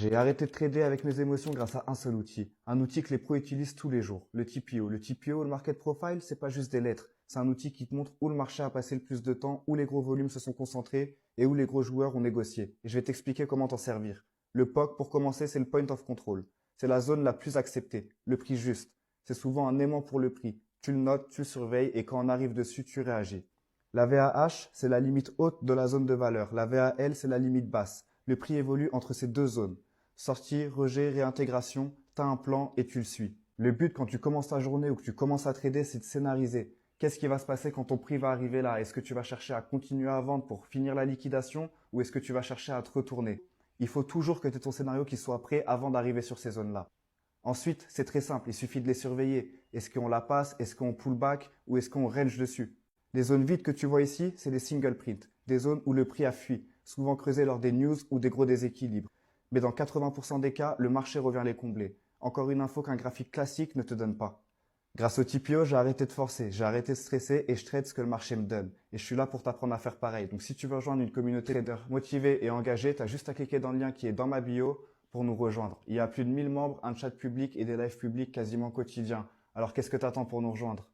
J'ai arrêté de trader avec mes émotions grâce à un seul outil. Un outil que les pros utilisent tous les jours, le TPO. Le TPO, le Market Profile, c'est pas juste des lettres. C'est un outil qui te montre où le marché a passé le plus de temps, où les gros volumes se sont concentrés et où les gros joueurs ont négocié. Et je vais t'expliquer comment t'en servir. Le POC, pour commencer, c'est le Point of Control. C'est la zone la plus acceptée, le prix juste. C'est souvent un aimant pour le prix. Tu le notes, tu le surveilles et quand on arrive dessus, tu réagis. La VAH, c'est la limite haute de la zone de valeur. La VAL, c'est la limite basse. Le prix évolue entre ces deux zones. Sortie, rejet, réintégration, tu as un plan et tu le suis. Le but quand tu commences ta journée ou que tu commences à trader, c'est de scénariser. Qu'est-ce qui va se passer quand ton prix va arriver là? Est-ce que tu vas chercher à continuer à vendre pour finir la liquidation ou est-ce que tu vas chercher à te retourner? Il faut toujours que tu aies ton scénario qui soit prêt avant d'arriver sur ces zones-là. Ensuite, c'est très simple, il suffit de les surveiller. Est-ce qu'on la passe? Est-ce qu'on pull back? Ou est-ce qu'on range dessus? Les zones vides que tu vois ici, c'est des single print, des zones où le prix a fui, souvent creusées lors des news ou des gros déséquilibres. Mais dans 80% des cas, le marché revient les combler. Encore une info qu'un graphique classique ne te donne pas. Grâce au TPO, j'ai arrêté de forcer, j'ai arrêté de stresser et je trade ce que le marché me donne. Et je suis là pour t'apprendre à faire pareil. Donc si tu veux rejoindre une communauté de traders motivés et engagés, tu as juste à cliquer dans le lien qui est dans ma bio pour nous rejoindre. Il y a plus de 1000 membres, un chat public et des lives publics quasiment quotidiens. Alors qu'est-ce que tu attends pour nous rejoindre?